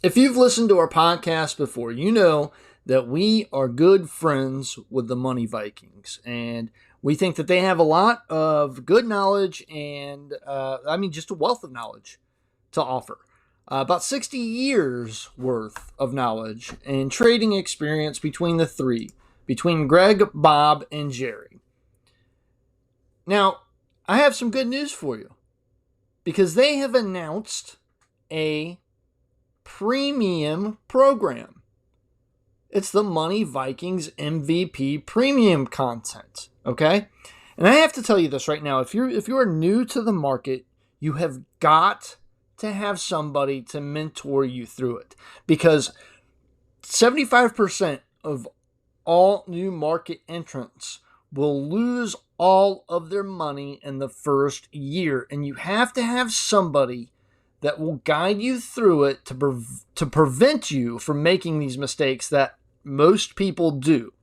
If you've listened to our podcast before, you know that we are good friends with the Money Vikings, and we think that they have a lot of good knowledge and, just a wealth of knowledge to offer. About 60 years worth of knowledge and trading experience between the three, between Greg, Bob, and Jerry. Now, I have some good news for you because they have announced a premium program. It's the Money Vikings MVP premium content, okay? And I have to tell you this right now. If you are new to the market, you have got to have somebody to mentor you through it, because 75% of all new market entrants will lose all of their money in the first year, and you have to have somebody that will guide you through it to prevent you from making these mistakes that most people do.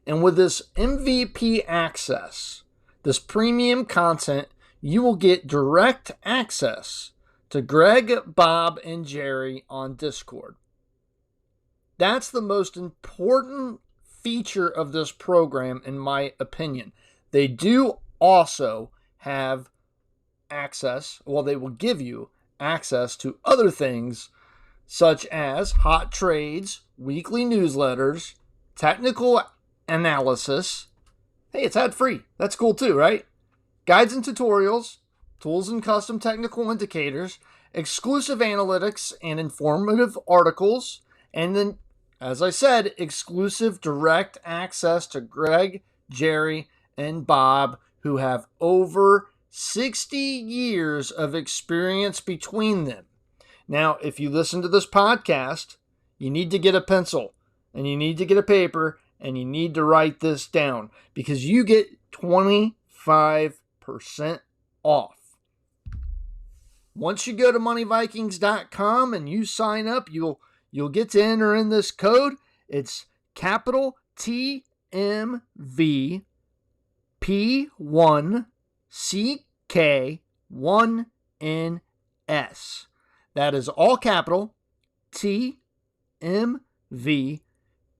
And with this MVP access, this premium content, you will get direct access to Greg, Bob, and Jerry on Discord. That's the most important feature of this program, in my opinion. They do also have access, they will give you access to other things such as hot trades, weekly newsletters, technical analysis. Hey, it's ad-free. That's cool too, right? Guides and tutorials, tools and custom technical indicators, exclusive analytics and informative articles, and then, as I said, exclusive direct access to Greg, Jerry, and Bob, who have over 60 years of experience between them. Now, if you listen to this podcast, you need to get a pencil, and you need to get a paper, and you need to write this down, because you get 25% off. Once you go to moneyvikings.com and you sign up, you'll get to enter in this code. It's capital TMV P1CK1NS. That is all capital TMV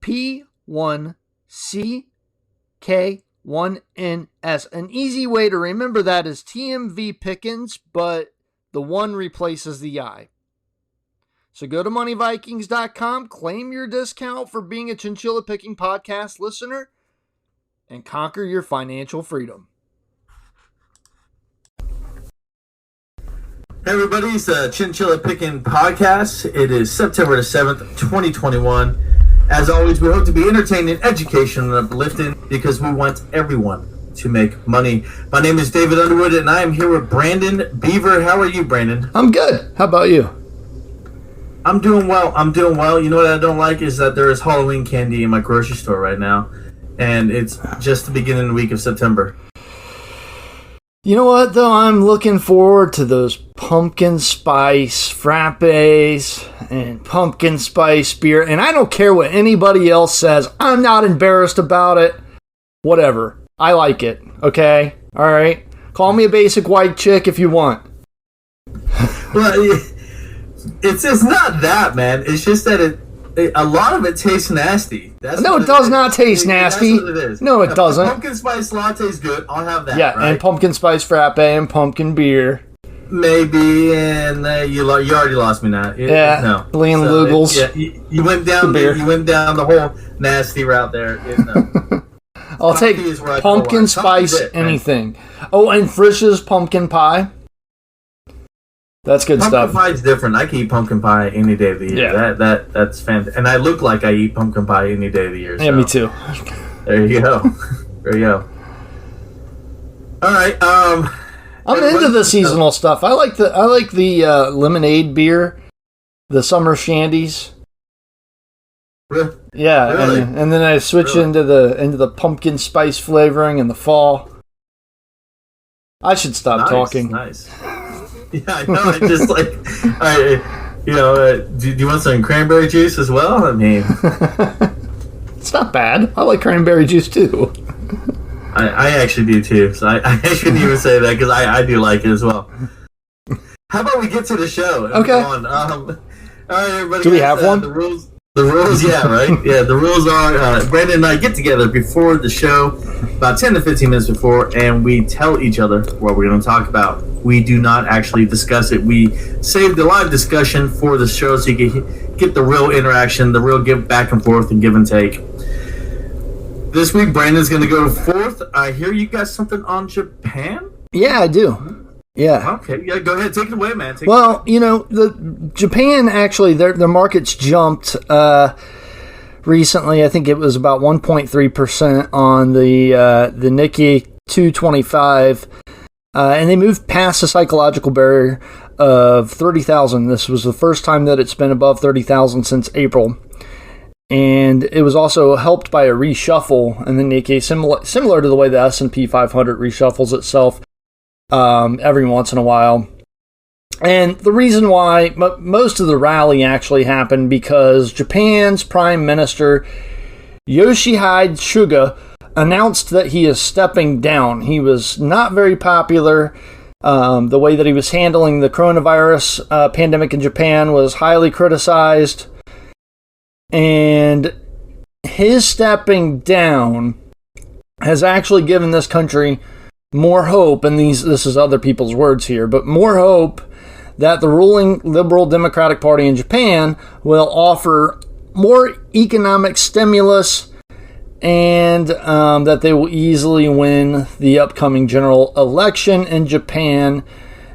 P1CK1NS. An easy way to remember that is TMV Pickens, but the one replaces the I. So go to moneyvikings.com, claim your discount for being a Chinchilla Picking Podcast listener, and conquer your financial freedom. Hey everybody, it's the Chinchilla Picking Podcast. It is September the 7th, 2021. As always, we hope to be entertaining, educational, and uplifting because we want everyone to make money. My name is David Underwood, and I am here with Brandon Beaver. How are you, Brandon? I'm good. How about you? I'm doing well. You know what I don't like is that there is Halloween candy in my grocery store right now, and it's just the beginning of the week of September. You know what, though? I'm looking forward to those pumpkin spice frappes and pumpkin spice beer, and I don't care what anybody else says. I'm not embarrassed about it. Whatever. I like it, okay? All right? Call me a basic white chick if you want. Well, it's not that, man. It's just that a lot of it tastes nasty. No, it does not taste nasty. That's what it is. No, it doesn't. Pumpkin spice latte is good. I'll have that. Yeah, right? And pumpkin spice frappe and pumpkin beer. Maybe, and you already lost me now. Yeah, no. Lean Lugels. You went down the whole nasty route there. No. I'll take pumpkin spice anything. Man. Oh, and Frisch's pumpkin pie. That's good stuff. Pumpkin pie is different. I can eat pumpkin pie any day of the year. Yeah. That's fantastic. And I look like I eat pumpkin pie any day of the year. Yeah, me too. There you go. All right. I'm into the seasonal stuff. I like the lemonade beer, the summer shandies. Really? Yeah, really? And then I switch into the pumpkin spice flavoring in the fall. I should stop talking. Nice. Yeah, I know. I just like, do you want some cranberry juice as well? I mean, it's not bad. I like cranberry juice too. I actually do too. So I shouldn't even say that because I do like it as well. How about we get to the show? Okay. All right, everybody. Do we have one? The rules, yeah, right? Yeah, the rules are Brandon and I get together before the show, about 10 to 15 minutes before, and we tell each other what we're going to talk about. We do not actually discuss it. We save the live discussion for the show so you can get the real interaction, the real give back and forth and give and take. This week, Brandon's going to go forth. I hear you got something on Japan? Yeah, I do. Yeah. Okay. Yeah. Go ahead. Take it away, man. The Japan actually their markets jumped recently. I think it was about 1.3% on the Nikkei 225, and they moved past the psychological barrier of 30,000. This was the first time that it's been above 30,000 since April, and it was also helped by a reshuffle in the Nikkei, similar to the way the S&P 500 reshuffles itself every once in a while. And the reason why most of the rally actually happened because Japan's Prime Minister Yoshihide Suga announced that he is stepping down. He was not very popular. The way that he was handling the coronavirus pandemic in Japan was highly criticized. And his stepping down has actually given this country more hope, and this is other people's words here, but more hope that the ruling Liberal Democratic Party in Japan will offer more economic stimulus and that they will easily win the upcoming general election in Japan.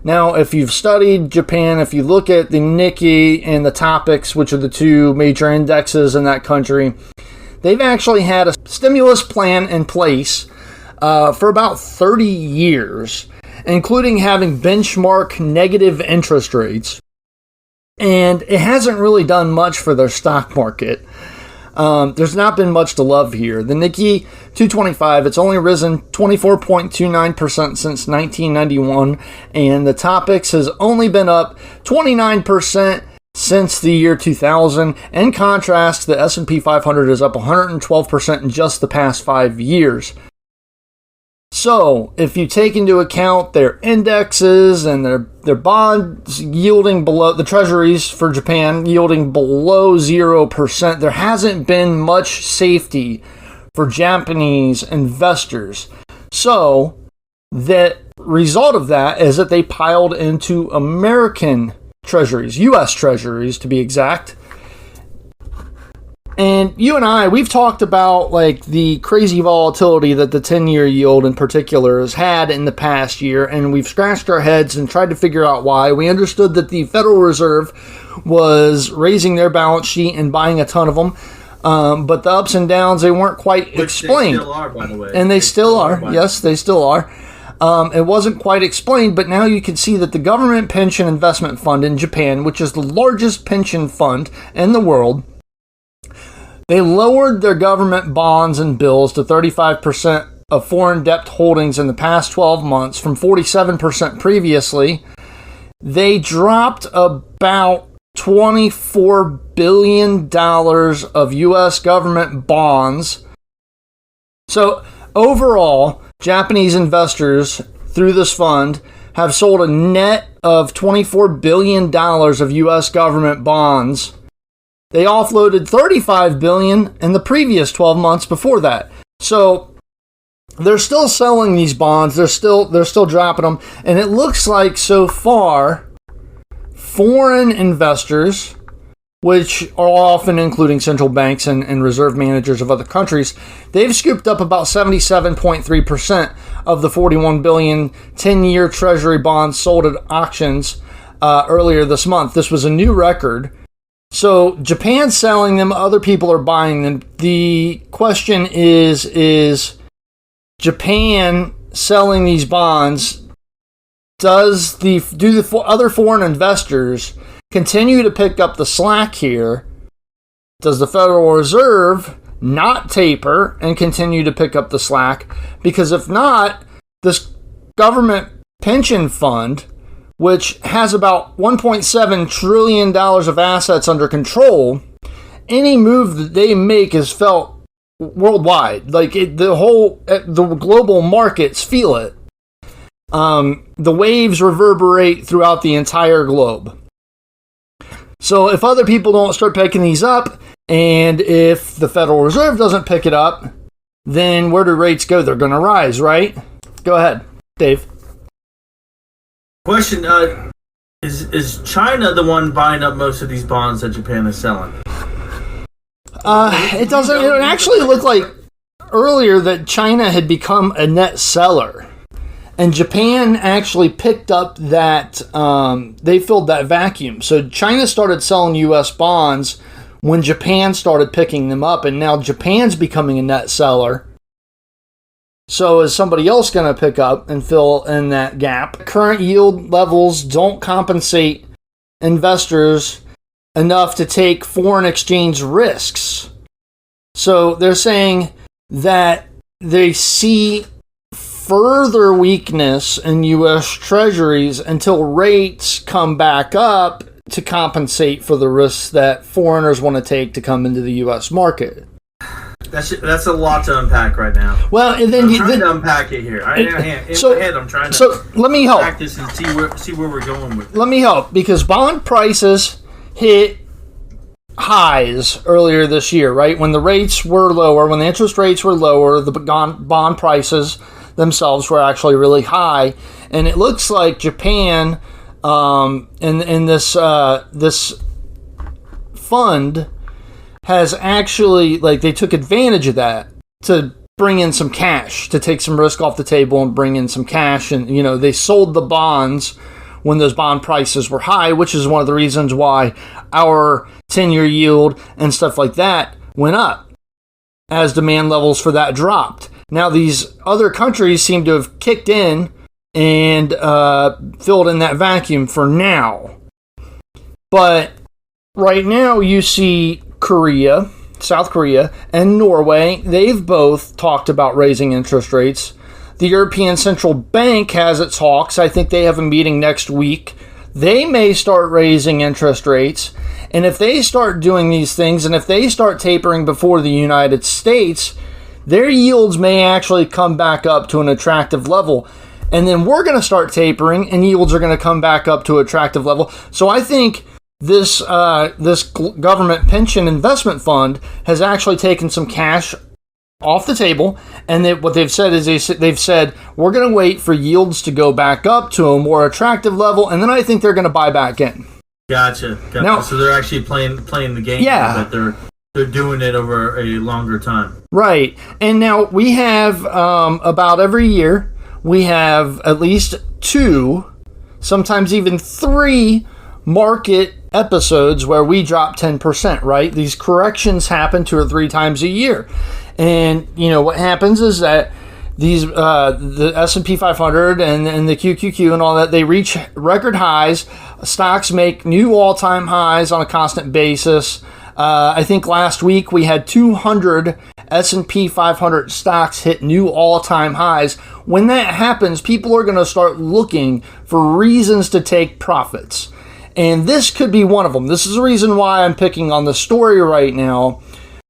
Now, if you've studied Japan, if you look at the Nikkei and the topics, which are the two major indexes in that country, they've actually had a stimulus plan in place for about 30 years, including having benchmark negative interest rates. And it hasn't really done much for their stock market. There's not been much to love here. The Nikkei 225, it's only risen 24.29% since 1991, and the topics has only been up 29% since the year 2000. In contrast, the S&P 500 is up 112% in just the past 5 years. So, if you take into account their indexes and their bonds yielding below, the treasuries for Japan yielding below 0%, there hasn't been much safety for Japanese investors. So, the result of that is that they piled into American treasuries, U.S. treasuries to be exact. And you and I, we've talked about like the crazy volatility that the 10-year yield in particular has had in the past year, and we've scratched our heads and tried to figure out why. We understood that the Federal Reserve was raising their balance sheet and buying a ton of them, but the ups and downs, they weren't quite explained. They still are, by the way. And they still are. Yes, they still are. It wasn't quite explained, but now you can see that the Government Pension Investment Fund in Japan, which is the largest pension fund in the world, they lowered their government bonds and bills to 35% of foreign debt holdings in the past 12 months from 47% previously. They dropped about $24 billion of U.S. government bonds. So overall, Japanese investors through this fund have sold a net of $24 billion of U.S. government bonds. They offloaded $35 billion in the previous 12 months before that. So they're still selling these bonds. They're still dropping them. And it looks like so far, foreign investors, which are often including central banks and reserve managers of other countries, they've scooped up about 77.3% of the 41 billion 10-year treasury bonds sold at auctions earlier this month. This was a new record. So Japan's selling them, other people are buying them. The question is Japan selling these bonds, do the other foreign investors continue to pick up the slack here? Does the Federal Reserve not taper and continue to pick up the slack? Because if not, this government pension fund, which has about $1.7 trillion of assets under control, any move that they make is felt worldwide. Like the global markets feel it. The waves reverberate throughout the entire globe. So if other people don't start picking these up, and if the Federal Reserve doesn't pick it up, then where do rates go? They're going to rise, right? Go ahead, Dave. Question, is China the one buying up most of these bonds that Japan is selling? It doesn't. It actually looked like earlier that China had become a net seller, and Japan actually picked up that. They filled that vacuum. So China started selling U.S. bonds when Japan started picking them up, and now Japan's becoming a net seller. So is somebody else going to pick up and fill in that gap? Current yield levels don't compensate investors enough to take foreign exchange risks. So they're saying that they see further weakness in U.S. treasuries until rates come back up to compensate for the risks that foreigners want to take to come into the U.S. market. That's a lot to unpack right now. Well, and then I'm trying to unpack it here. In my head, I'm trying to. So let me help. Unpack this and see where we're going with it. Let me help, because bond prices hit highs earlier this year, right? When the rates were lower, when the interest rates were lower, the bond prices themselves were actually really high, and it looks like Japan, in this fund, has actually, like, they took advantage of that to bring in some cash, to take some risk off the table and bring in some cash. And, you know, they sold the bonds when those bond prices were high, which is one of the reasons why our 10-year yield and stuff like that went up as demand levels for that dropped. Now, these other countries seem to have kicked in and filled in that vacuum for now. But right now, you see Korea, South Korea, and Norway. They've both talked about raising interest rates. The European Central Bank has its talks. I think they have a meeting next week. They may start raising interest rates. And if they start doing these things, and if they start tapering before the United States, their yields may actually come back up to an attractive level. And then we're going to start tapering, and yields are going to come back up to an attractive level. So I think this government pension investment fund has actually taken some cash off the table, and what they've said is they've said we're going to wait for yields to go back up to a more attractive level, and then I think they're going to buy back in. Gotcha. Now, so they're actually playing the game. Yeah, but they're doing it over a longer time. Right. And now we have about every year we have at least 2, sometimes even 3 market episodes where we drop 10%, right? These corrections happen 2 or 3 times a year. And, you know, what happens is that these the S&P 500 and the QQQ and all that, they reach record highs. Stocks make new all-time highs on a constant basis. I think last week we had 200 S&P 500 stocks hit new all-time highs. When that happens, people are going to start looking for reasons to take profits. And this could be one of them. This is the reason why I'm picking on the story right now,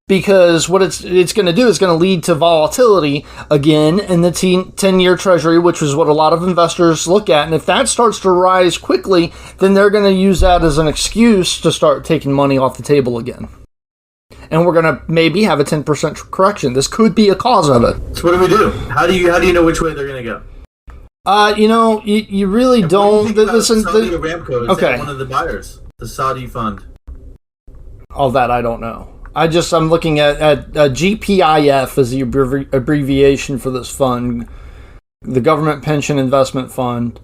because what it's going to do is going to lead to volatility again in the 10-year treasury, which is what a lot of investors look at. And if that starts to rise quickly, then they're going to use that as an excuse to start taking money off the table again. And we're going to maybe have a 10% correction. This could be a cause of it. So what do we do? How do you know which way they're going to go? You really don't. Saudi Aramco, is that one of the buyers? The Saudi fund. All that I don't know. I'm looking at GPIF is the abbreviation for this fund, the Government Pension Investment Fund.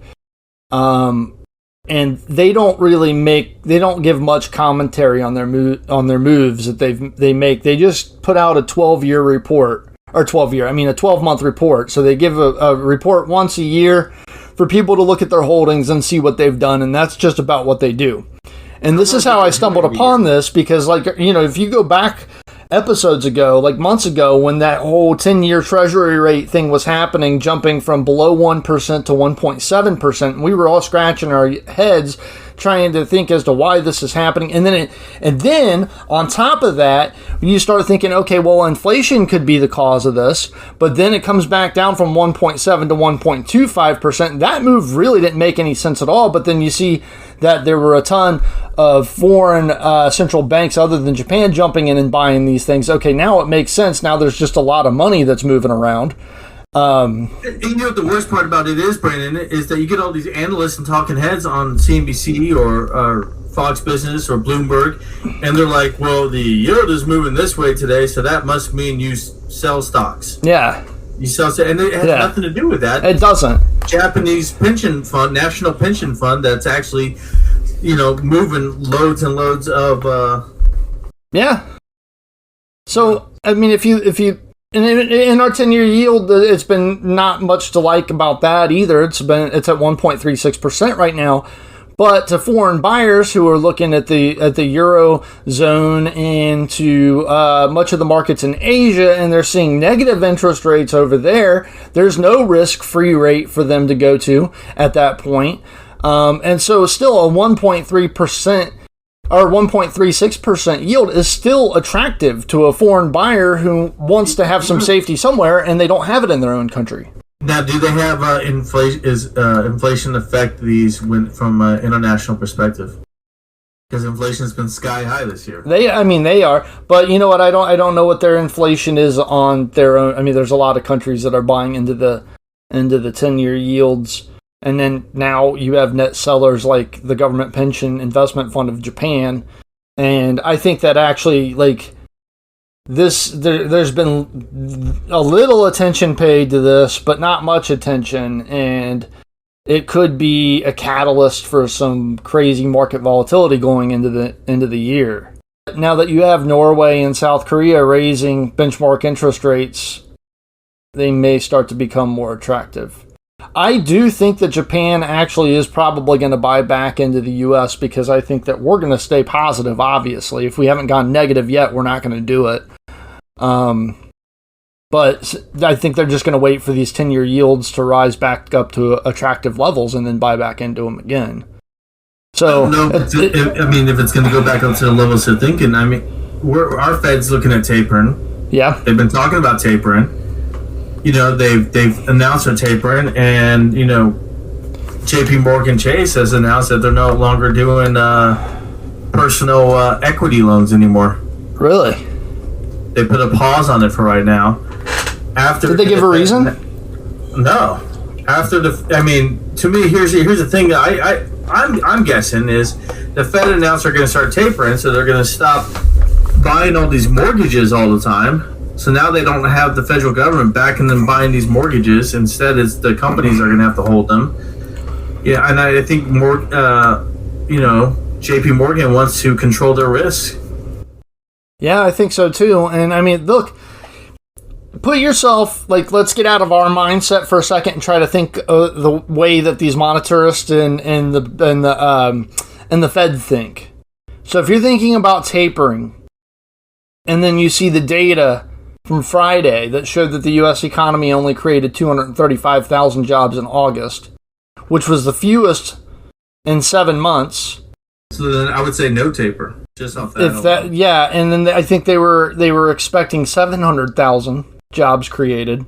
And they don't give much commentary on their moves that they make. They just put out a 12-year report. Or a 12-month report. So they give a report once a year for people to look at their holdings and see what they've done, and that's just about what they do. And this is how I stumbled upon this, because, if you go back episodes ago, like months ago, when that whole 10-year treasury rate thing was happening, jumping from below 1% to 1.7%, we were all scratching our heads trying to think as to why this is happening. And then on top of that, you start thinking, okay, well, inflation could be the cause of this, but then it comes back down from 1.7 to 1.25%. That move really didn't make any sense at all. But then you see that there were a ton of foreign central banks other than Japan jumping in and buying these things. Okay, now it makes sense. Now there's just a lot of money that's moving around. And you know what the worst part about it is, Brandon, is that you get all these analysts and talking heads on CNBC or Fox Business or Bloomberg, and they're like, well, the yield is moving this way today, so that must mean you sell stocks. Yeah. You sell, and it has nothing to do with that. It doesn't. Japanese pension fund, national pension fund, that's actually, moving loads and loads of. Yeah. So I mean, if you in our 10-year yield, it's been not much to like about that either. It's at 1.36% right now. But to foreign buyers who are looking at the Eurozone and to much of the markets in Asia, and they're seeing negative interest rates over there, there's no risk-free rate for them to go to at that point. And so still a 1.3% or 1.36% yield is still attractive to a foreign buyer who wants to have some safety somewhere, and they don't have it in their own country. Now, do they have inflation? Is inflation affect these from an international perspective? Because inflation has been sky high this year. They are, but you know what? I don't know what their inflation is on their own. I mean, there's a lot of countries that are buying into the 10-year yields, and then now you have net sellers like the Government Pension Investment Fund of Japan, and I think that actually there's been a little attention paid to this, but not much attention, and it could be a catalyst for some crazy market volatility going into the year. Now that you have Norway and South Korea raising benchmark interest rates, they may start to become more attractive. I do think that Japan actually is probably going to buy back into the U.S. because I think that we're going to stay positive, obviously. If we haven't gone negative yet, we're not going to do it. But I think they're just going to wait for these 10-year yields to rise back up to attractive levels and then buy back into them again. So, if it's going to go back up to the levels they're thinking, our Fed's looking at tapering. Yeah. They've been talking about tapering. They've announced they're tapering, and, JP Morgan Chase has announced that they're no longer doing personal equity loans anymore. Really? They put a pause on it for right now. Did they give a reason? No. To me, here's the thing. I'm guessing is the Fed announced they're going to start tapering, so they're going to stop buying all these mortgages all the time. So now they don't have the federal government backing them buying these mortgages. Instead, it's the companies are going to have to hold them. Yeah, and I think more, JP Morgan wants to control their risk. Yeah, I think so too. And look, put yourself, let's get out of our mindset for a second and try to think the way that these monetarists and the Fed think. So if you're thinking about tapering, and then you see the data from Friday that showed that the U.S. economy only created 235,000 jobs in August, which was the fewest in 7 months. So then I would say no taper. Just off that. And then I think they were expecting 700,000 jobs created.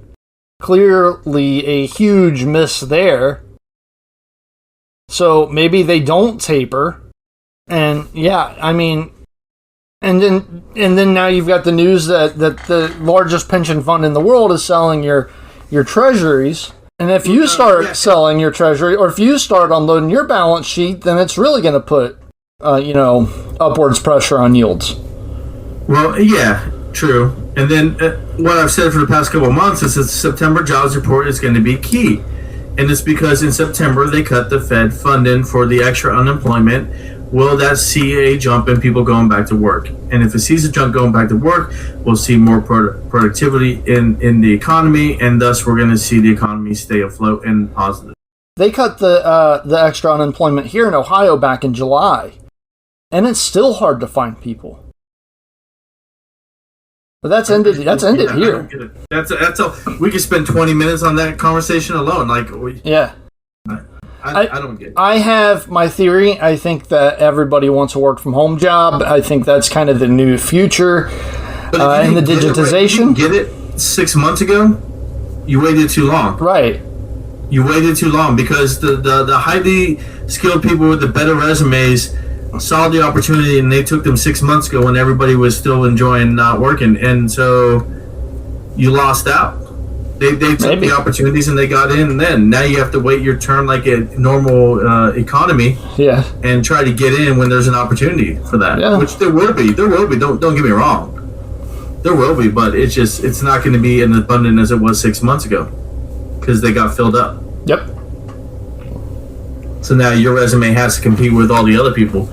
Clearly a huge miss there. So maybe they don't taper. And and then now you've got the news that the largest pension fund in the world is selling your treasuries. And if you start selling your treasury, or if you start unloading your balance sheet, then it's really going to put upwards pressure on yields. Well, yeah, true. And then what I've said for the past couple of months is that the September jobs report is going to be key. And it's because in September they cut the Fed funding for the extra unemployment. Will that see a jump in people going back to work? And if it sees a jump going back to work, we'll see more productivity in the economy, and thus we're going to see the economy stay afloat and positive. They cut the extra unemployment here in Ohio back in July, and it's still hard to find people. But that's ended here. That's all. We could spend 20 minutes on that conversation alone. Yeah. I don't get it. I have my theory. I think that everybody wants a work from home job. I think that's kind of the new future in the digitization. Get it 6 months ago? You waited too long. Right. You waited too long because the highly skilled people with the better resumes saw the opportunity and they took them 6 months ago when everybody was still enjoying not working, and so you lost out. They took the opportunities and they got in, and then now you have to wait your turn like a normal economy. Yeah. And try to get in when there's an opportunity for that. Yeah. Which there will be. There will be. Don't get me wrong. There will be, but it's not going to be as abundant as it was 6 months ago because they got filled up. Yep. So now your resume has to compete with all the other people.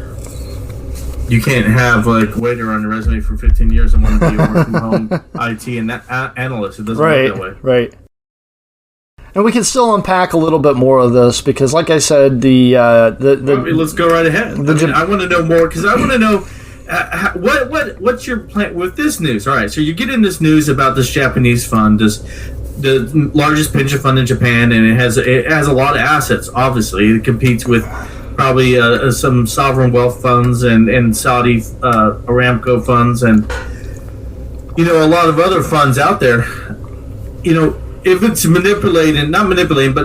You can't have like waiter on your resume for 15 years and want to be a work from home IT and analyst. It doesn't work that way. Right. And we can still unpack a little bit more of this because, like I said, let's go right ahead. I want to know more because I want to know what's your plan with this news. All right, so you get in this news about this Japanese fund, the largest pension fund in Japan, and it has a lot of assets. Obviously, it competes with probably some sovereign wealth funds and Saudi Aramco funds, and a lot of other funds out there. If it's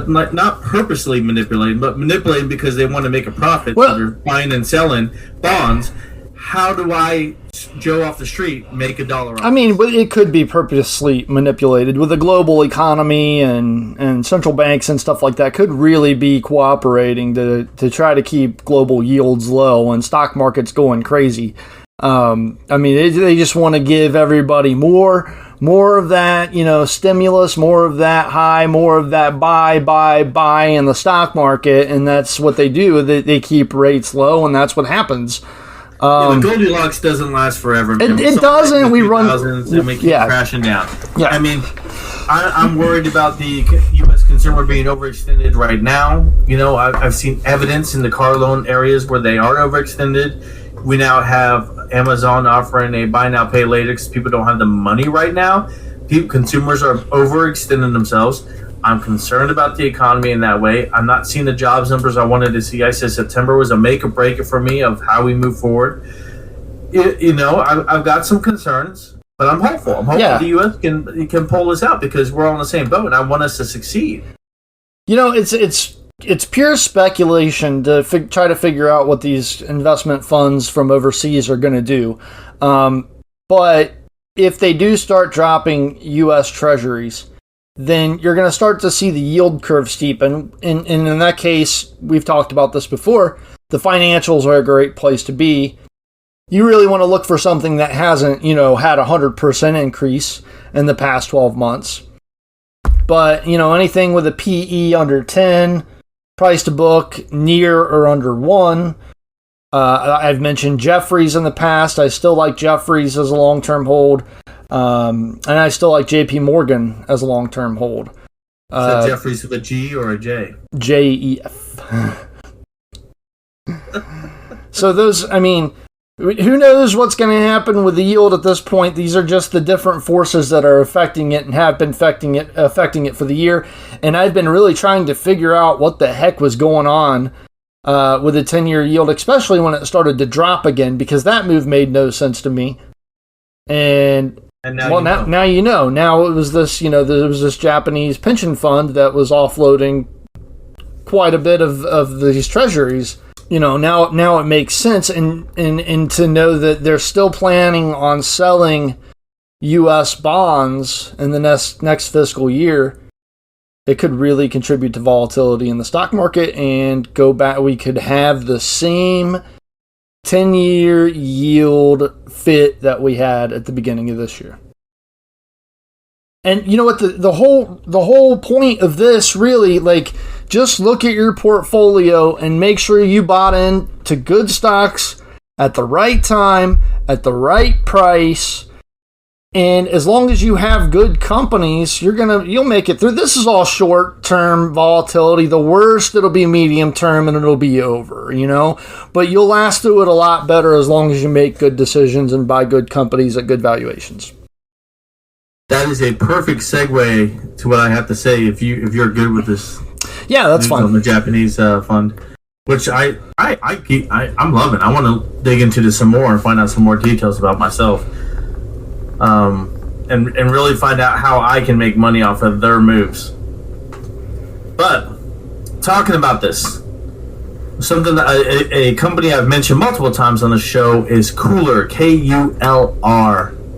not purposely manipulating, but manipulating because they want to make a profit, so they're buying and selling bonds. How do I, Joe off the street, make $1? I mean, it could be purposely manipulated with the global economy and central banks and stuff like that could really be cooperating to try to keep global yields low and stock markets going crazy. I mean, they just want to give everybody more of that, stimulus, more of that high, more of that buy in the stock market, and that's what they do. They keep rates low, and that's what happens. The Goldilocks doesn't last forever. It doesn't. We run and we keep crashing down. Yeah. I mean, I'm worried about the U.S. consumer being overextended right now. I've seen evidence in the car loan areas where they are overextended. We now have Amazon offering a buy now, pay later because people don't have the money right now. Consumers are overextending themselves. I'm concerned about the economy in that way. I'm not seeing the jobs numbers I wanted to see. I said September was a make or break it for me of how we move forward. I've got some concerns, but I'm hopeful. I'm hopeful the U.S. can pull this out because we're all in the same boat, and I want us to succeed. It's pure speculation to try to figure out what these investment funds from overseas are going to do. But if they do start dropping U.S. treasuries, then you're going to start to see the yield curve steepen. And in that case, we've talked about this before, the financials are a great place to be. You really want to look for something that hasn't, had a 100% increase in the past 12 months. But, anything with a PE under 10, price to book near or under 1. I've mentioned Jefferies in the past. I still like Jefferies as a long-term hold. And I still like JP Morgan as a long-term hold. Is that Jefferies with a G or a J? JEF. So those, I mean, who knows what's going to happen with the yield at this point? These are just the different forces that are affecting it and have been affecting it for the year. And I've been really trying to figure out what the heck was going on with the 10-year yield, especially when it started to drop again, because that move made no sense to me. And now you know. Now it was this, there was this Japanese pension fund that was offloading quite a bit of these treasuries. Now it makes sense, and to know that they're still planning on selling U.S. bonds in the next fiscal year, it could really contribute to volatility in the stock market and go back. We could have the same 10-year yield fit that we had at the beginning of this year. And you know what? The whole point of this really, just look at your portfolio and make sure you bought into good stocks at the right time, at the right price. And as long as you have good companies, you'll make it through. This is all short-term volatility. The worst, it'll be medium-term and it'll be over, But you'll last through it a lot better as long as you make good decisions and buy good companies at good valuations. That is a perfect segue to what I have to say if you're good with this. Yeah, that's news fine. on the Japanese fund, which I'm loving. I want to dig into this some more and find out some more details about myself, and really find out how I can make money off of their moves. But talking about this, something that a company I've mentioned multiple times on the show is Kulr, Kulr,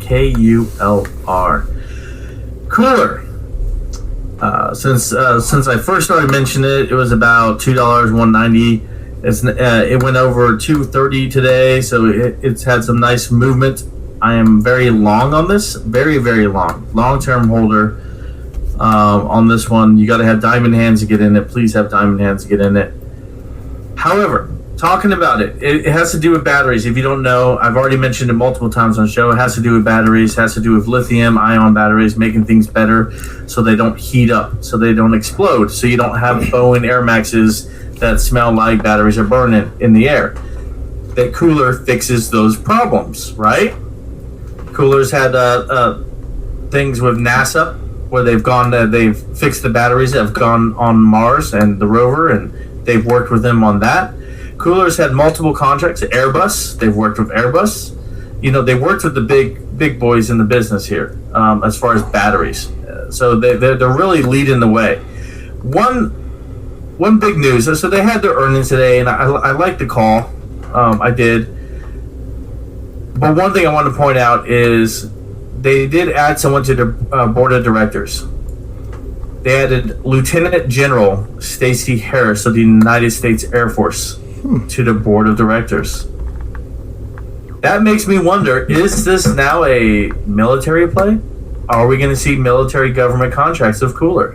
Kulr. Kulr. Since I first started mentioning it, it was about $2, $1.90. It went over $2.30 today, so it's had some nice movement. I am very long on this, very very long-term holder on this one. You got to have diamond hands to get in it. Please have diamond hands to get in it. However, talking about it has to do with batteries. If you don't know, I've already mentioned it multiple times on the show. It has to do with batteries, has to do with lithium-ion batteries, making things better so they don't heat up, so they don't explode, so you don't have Boeing Air Maxes that smell like batteries are burning in the air. That Kulr fixes those problems, right? Kulr's had things with NASA where they've fixed the batteries that have gone on Mars and the rover, and they've worked with them on that. Kulr's had multiple contracts. Airbus, they've worked with Airbus. You know, they worked with the big boys in the business here as far as batteries. So they're really leading the way. One big news. So they had their earnings today, and I like the call. I did. But one thing I want to point out is they did add someone to the board of directors. They added Lieutenant General Stacey Harris of the United States Air Force to the board of directors. That makes me wonder, is this now a military play? Are we going to see military government contracts of Kulr?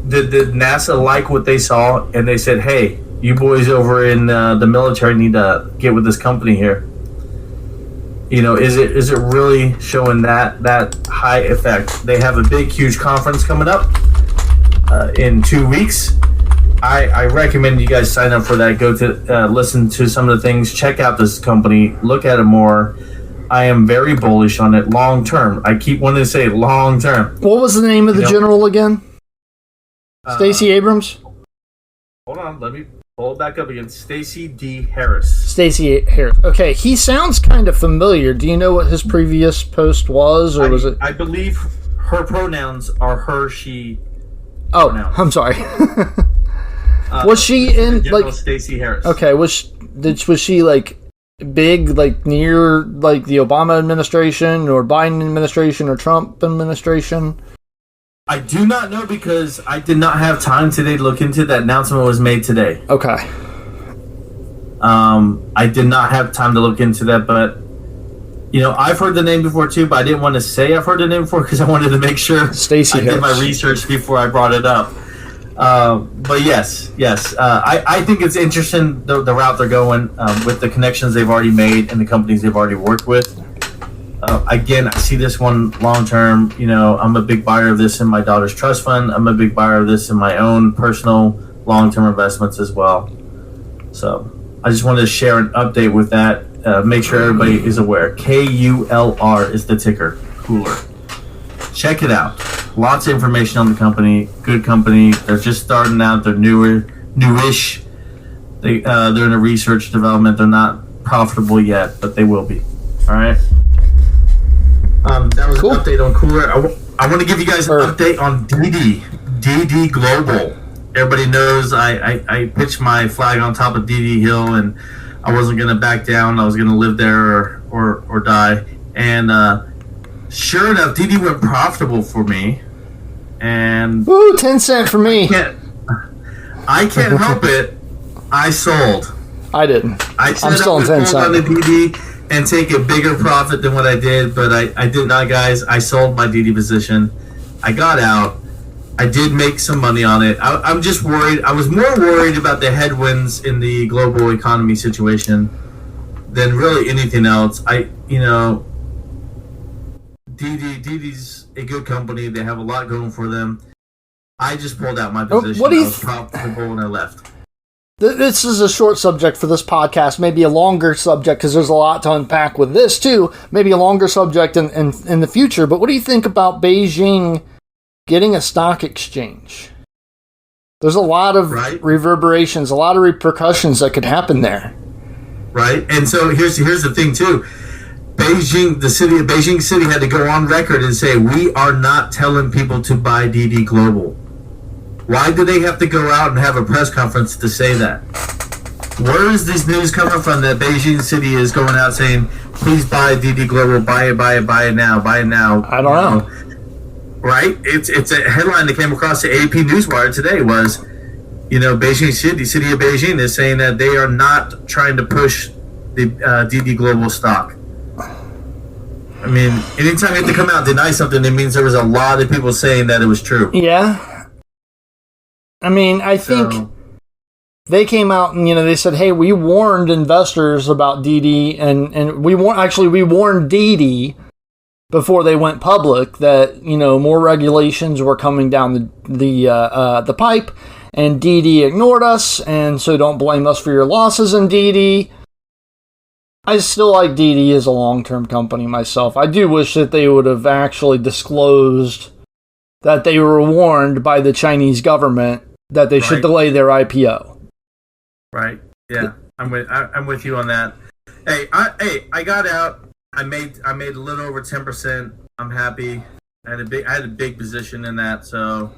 Did NASA like what they saw and they said, hey, you boys over in the military need to get with this company here? You know, is it really showing that high effect? They have a big, huge conference coming up in 2 weeks. I recommend you guys sign up for that. Go to listen to some of the things. Check out this company. Look at it more. I am very bullish on it long term. I keep wanting to say long term. What was the name of the general again? Stacey Abrams? Hold on. Let me pull it back up again. Stacey D. Harris. Stacey Harris. Okay, he sounds kind of familiar. Do you know what his previous post was, or was it? I believe her pronouns are her, she. Oh, pronouns. I'm sorry. Was she in like Stacey Harris? Okay, was she like big, like near like the Obama administration or Biden administration or Trump administration? I do not know because I did not have time today to look into that. Announcement was made today. Okay. I did not have time to look into that, but you know, I've heard the name before too, but I didn't want to say I've heard the name before because I wanted to make sure Stacey I did my research before I brought it up. But yes. I think it's interesting the route they're going with the connections they've already made and the companies they've already worked with. Again, I see this one long term. You know, I'm a big buyer of this in my daughter's trust fund. I'm a big buyer of this in my own personal long term investments as well. So I just wanted to share an update with that. Make sure everybody is aware. KULR is the ticker. Kulr. Check it out. Lots of information on the company. Good company. They're just starting out. They're newish. They're in a research development. They're not profitable yet, but they will be. All right. That was cool. An update on Kulr. I want to give you guys an update on DD Global. Everybody knows I pitched my flag on top of DD Hill, and I wasn't going to back down. I was going to live there or die. And sure enough, DD went profitable for me. And woo, 10 cent for me. I can't help it. I sold. I didn't. I'm still on 10 cent on the DD and take a bigger profit than what I did, but I did not, guys. I sold my DD position. I got out. I did make some money on it. I'm just worried. I was more worried about the headwinds in the global economy situation than really anything else. DD's a good company. They have a lot going for them. I just pulled out my position. I was profitable when I left. This is a short subject for this podcast, maybe a longer subject because there's a lot to unpack with this too. Maybe a longer subject in the future. But what do you think about Beijing getting a stock exchange? There's a lot of right? reverberations, a lot of repercussions that could happen there. Right? And so here's the thing too. Beijing City had to go on record and say, we are not telling people to buy DD Global. Why do they have to go out and have a press conference to say that? Where is this news coming from that Beijing City is going out saying, please buy DD Global, buy it now. I don't know. Right? It's a headline that came across the AP Newswire today was, Beijing City of Beijing is saying that they are not trying to push the DD Global stock. I mean, anytime you have to come out and deny something, it means there was a lot of people saying that it was true. Yeah. I mean, I think they came out and, they said, hey, we warned investors about DD, and we warned DD before they went public that, more regulations were coming down the pipe, and DD ignored us, and so don't blame us for your losses in DD. I still like DD as a long-term company myself. I do wish that they would have actually disclosed that they were warned by the Chinese government that they should delay their IPO. Right. Yeah. I'm with you on that. Hey, I got out. I made a little over 10%. I'm happy. I had a big position in that, so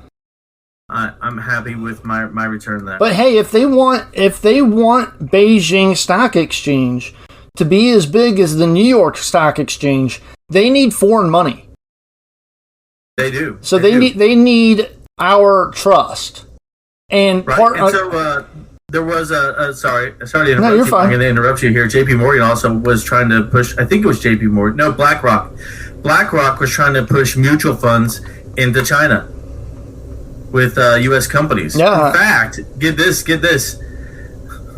I'm happy with my return there. But hey, if they want Beijing Stock Exchange to be as big as the New York Stock Exchange, they need foreign money. They do. So they need our trust. And so there was sorry to interrupt no, you're you. fine. I'm going to interrupt you here. JP Morgan also was trying to push, I think it was JP Morgan. No, BlackRock. BlackRock was trying to push mutual funds into China with U.S. companies. Yeah. In fact, get this.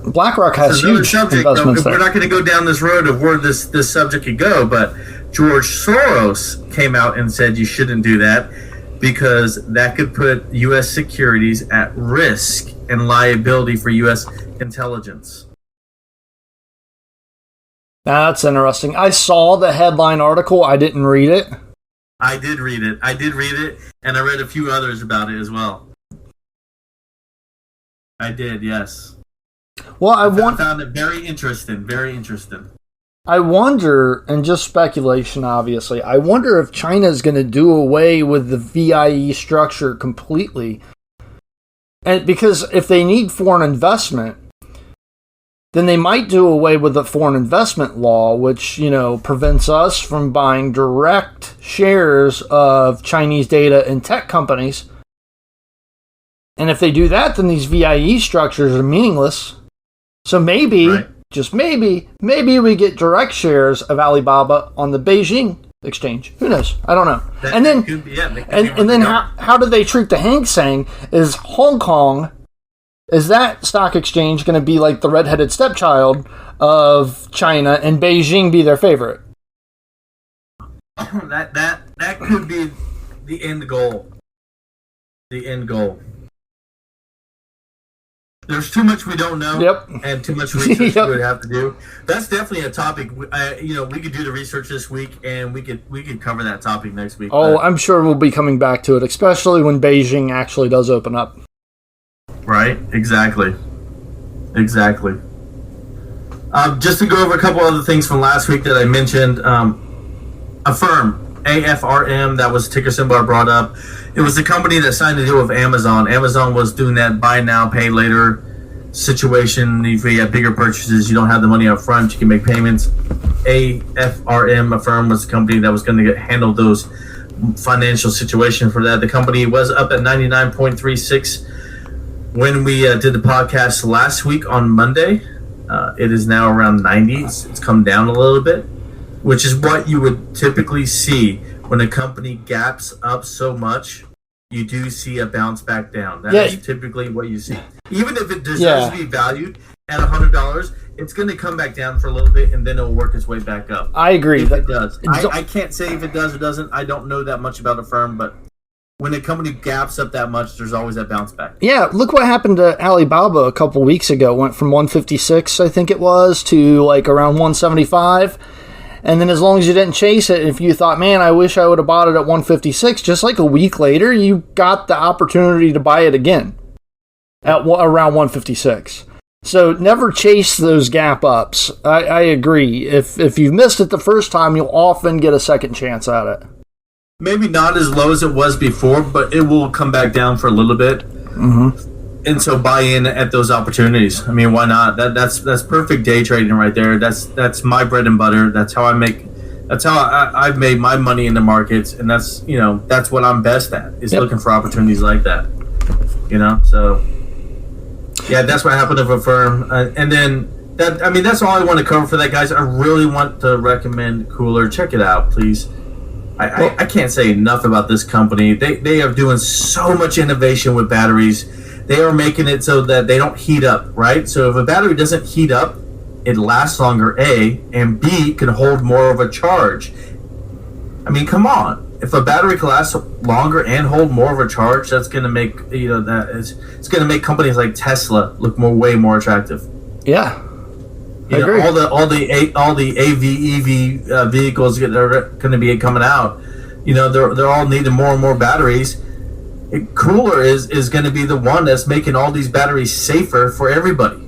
BlackRock has huge investments there. We're not going to go down this road of where this subject could go, but George Soros came out and said you shouldn't do that because that could put U.S. securities at risk and liability for U.S. intelligence. That's interesting. I saw the headline article. I didn't read it. I did read it, and I read a few others about it as well. I did, yes. Well, I found it very interesting. I wonder, and just speculation, obviously, I wonder if China is going to do away with the VIE structure completely. And because if they need foreign investment, then they might do away with the foreign investment law, which, prevents us from buying direct shares of Chinese data and tech companies. And if they do that, then these VIE structures are meaningless. So maybe, just maybe we get direct shares of Alibaba on the Beijing exchange. Who knows? I don't know. How do they treat the Hang Seng? Is Hong Kong, is that stock exchange going to be like the redheaded stepchild of China and Beijing be their favorite? That could be the end goal. There's too much we don't know. Yep. And too much research we would have to do. That's definitely a topic. We could do the research this week, and we could cover that topic next week. Oh, I'm sure we'll be coming back to it, especially when Beijing actually does open up. Right. Exactly. Just to go over a couple other things from last week that I mentioned. Affirm. AFRM, that was ticker symbol I brought up. It was the company that signed a deal with Amazon. Amazon was doing that buy now, pay later situation. If you have bigger purchases, you don't have the money up front, you can make payments. AFRM, Affirm, was the company that was going to handle those financial situation for that. The company was up at 99.36 when we did the podcast last week on Monday. It is now around 90. It's come down a little bit, which is what you would typically see when a company gaps up so much. You do see a bounce back down. That is typically what you see. Even if it deserves to be valued at $100, it's going to come back down for a little bit, and then it'll work its way back up. I agree. If it does. I can't say if it does or doesn't. I don't know that much about a firm, but when a company gaps up that much, there's always that bounce back. Yeah, look what happened to Alibaba a couple weeks ago. Went from 156, I think it was, to like around 175. And then as long as you didn't chase it, if you thought, man, I wish I would have bought it at 156, just like a week later, you got the opportunity to buy it again. at around 156. So never chase those gap ups. I agree. If you've missed it the first time, you'll often get a second chance at it. Maybe not as low as it was before, but it will come back down for a little bit. Mm-hmm. And so buy in at those opportunities. I mean, why not? That's perfect day trading right there. That's my bread and butter. That's how I've made my money in the markets, and that's what I'm best at, is looking for opportunities like that. So yeah, that's what happened to a firm, and then that's all I want to cover for that, guys. I really want to recommend Kulr. Check it out, please. I can't say enough about this company. They are doing so much innovation with batteries. They are making it so that they don't heat up, right? So if a battery doesn't heat up, it lasts longer, A, and B, can hold more of a charge. I mean, come on. If a battery can last longer and hold more of a charge, that's going to make it's going to make companies like Tesla look way more attractive. Yeah, I agree. All the AV vehicles that are going to be coming out, they're all needing more and more batteries. Kulr is going to be the one that's making all these batteries safer for everybody.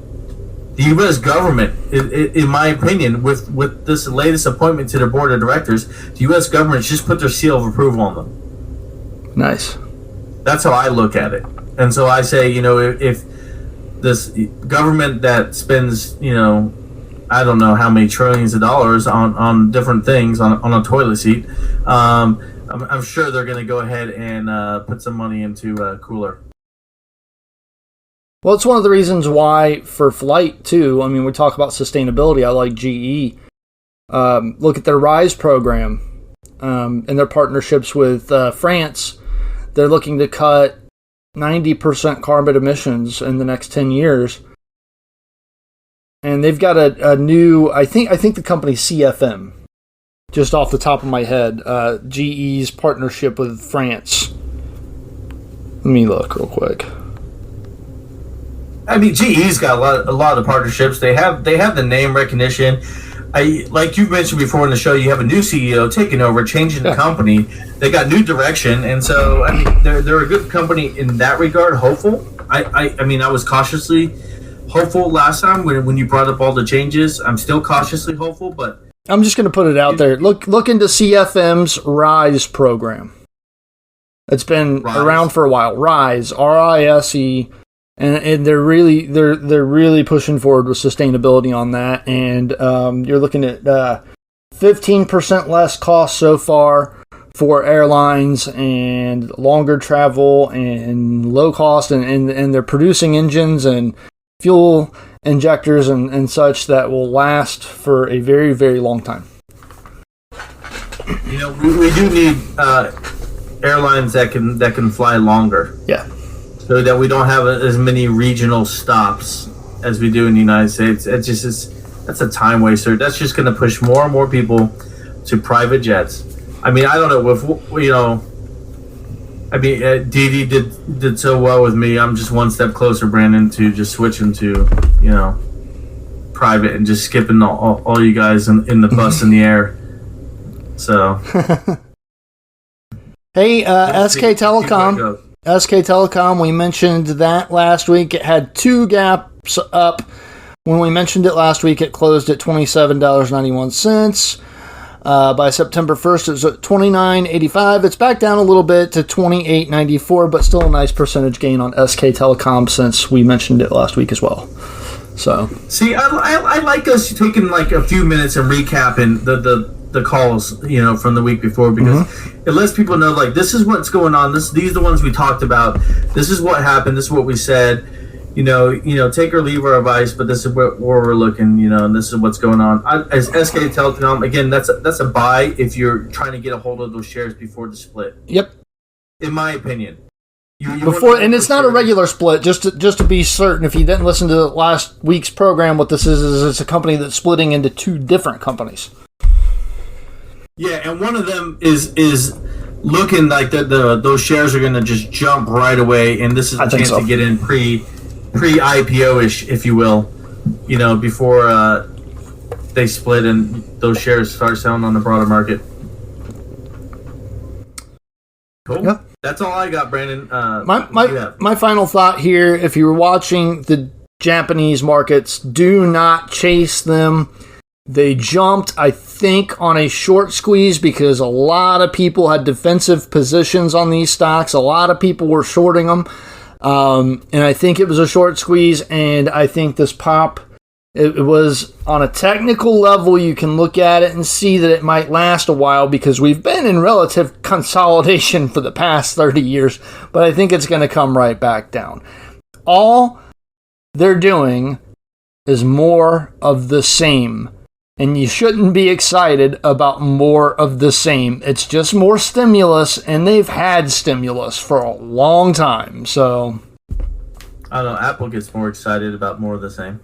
The U.S. government, in my opinion, with this latest appointment to the board of directors, the U.S. government just put their seal of approval on them. Nice. That's how I look at it. And so I say, if this government that spends, I don't know how many trillions of dollars on different things, on a toilet seat, I'm sure they're going to go ahead and put some money into Kulr. Well, it's one of the reasons why for flight, too. I mean, we talk about sustainability. I like GE. Look at their RISE program and their partnerships with France. They're looking to cut 90% carbon emissions in the next 10 years. And they've got a new, I think the company CFM, just off the top of my head, GE's partnership with France. Let me look real quick. I mean, GE's got a lot of partnerships. They have the name recognition. Like you've mentioned before in the show, you have a new CEO taking over, changing the company. They got new direction, and so I mean, they're a good company in that regard. Hopeful. I mean, I was cautiously hopeful last time when you brought up all the changes. I'm still cautiously hopeful, but I'm just going to put it out there. Look into CFM's RISE program. It's been around for a while. RISE, RISE. And they're really pushing forward with sustainability on that, and you're looking at 15% less cost so far for airlines, and longer travel, and low cost, and they're producing engines and fuel injectors and such that will last for a very, very long time. We do need airlines that can fly longer. Yeah. So that we don't have as many regional stops as we do in the United States. That's a time waster. That's just going to push more and more people to private jets. I mean, I don't know if Didi did so well with me. I'm just one step closer, Brandon, to just switching to private and just skipping all you guys in the bus in the air. So hey, SK Telecom. SK Telecom, we mentioned that last week. It had two gaps up. When we mentioned it last week, it closed at $27.91. By September 1st, it was at $29.85. It's back down a little bit to $28.94, but still a nice percentage gain on SK Telecom since we mentioned it last week as well. So, see, I like us taking like a few minutes and recapping the calls, from the week before, because it lets people know, like, this is what's going on. These are the ones we talked about. This is what happened. This is what we said. Take or leave our advice, but this is where we're looking. And this is what's going on. As SK Telecom, again, that's a buy if you're trying to get a hold of those shares before the split. Yep. In my opinion. Before, and it's not a regular split. Just to be certain, if you didn't listen to last week's program, what this is it's a company that's splitting into two different companies. Yeah, and one of them is looking like those shares are going to just jump right away, and this is a chance to get in pre-IPO-ish, if you will, before they split and those shares start selling on the broader market. Cool. Yeah. That's all I got, Brandon. My final thought here, if you're watching the Japanese markets, do not chase them. They jumped, I think, on a short squeeze because a lot of people had defensive positions on these stocks. A lot of people were shorting them. And I think it was a short squeeze, and I think this pop, it was on a technical level. You can look at it and see that it might last a while because we've been in relative consolidation for the past 30 years, but I think it's going to come right back down. All they're doing is more of the same, and you shouldn't be excited about more of the same. It's just more stimulus, and they've had stimulus for a long time, so... I don't know, Apple gets more excited about more of the same.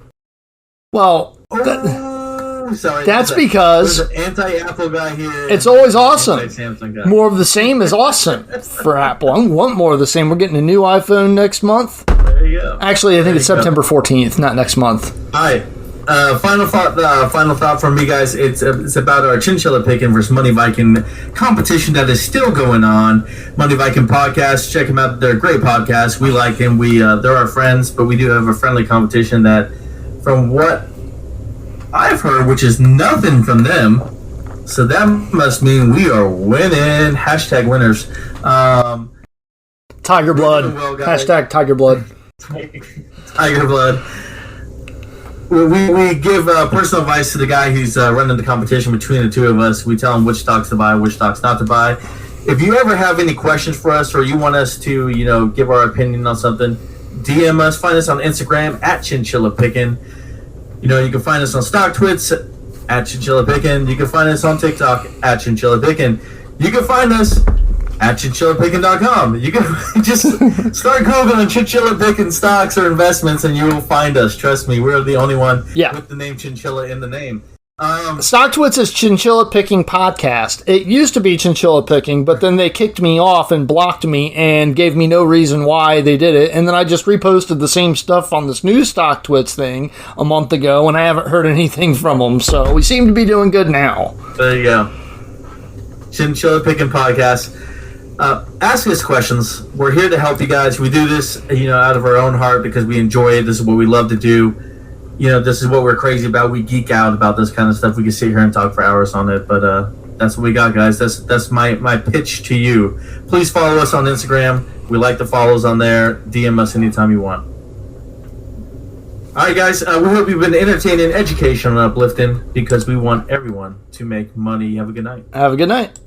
Well, that's because anti-Apple guy here. It's always awesome. More of the same is awesome for Apple. I want more of the same. We're getting a new iPhone next month. There you go. Actually, I think it's September 14th, not next month. All right. Final thought from me, guys. It's about our Chinchilla Picking versus Money Viking competition that is still going on. Money Viking podcast. Check them out. They're a great podcast. We like them. They're our friends, but we do have a friendly competition that, from what I've heard, which is nothing from them, so that must mean we are winning. Hashtag winners. Tiger blood. Well, hashtag Tiger blood. Tiger blood. We give personal advice to the guy who's running the competition between the two of us. We tell him which stocks to buy, which stocks not to buy. If you ever have any questions for us, or you want us to, give our opinion on something, DM us. Find us on Instagram at Chinchilla Pickin'. You can find us on StockTwits at Chinchilla Pickin'. You can find us on TikTok at Chinchilla Pickin'. You can find us at chinchillapickin.com. You can just start Googling Chinchilla Pickin' stocks or investments, and you will find us. Trust me, we're the only one with the name Chinchilla in the name. StockTwits is Chinchilla Picking Podcast. It used to be Chinchilla Picking, but then they kicked me off and blocked me and gave me no reason why they did it. And then I just reposted the same stuff on this new StockTwits thing a month ago, and I haven't heard anything from them. So we seem to be doing good now. There you go. Chinchilla Picking Podcast. Ask us questions. We're here to help you guys. We do this, out of our own heart because we enjoy it. This is what we love to do. This is what we're crazy about. We geek out about this kind of stuff. We can sit here and talk for hours on it, but that's what we got, guys. That's my pitch to you. Please follow us on Instagram. We like the follows on there. DM us anytime you want. All right, guys. We hope you've been entertaining, educational, and uplifting because we want everyone to make money. Have a good night. Have a good night.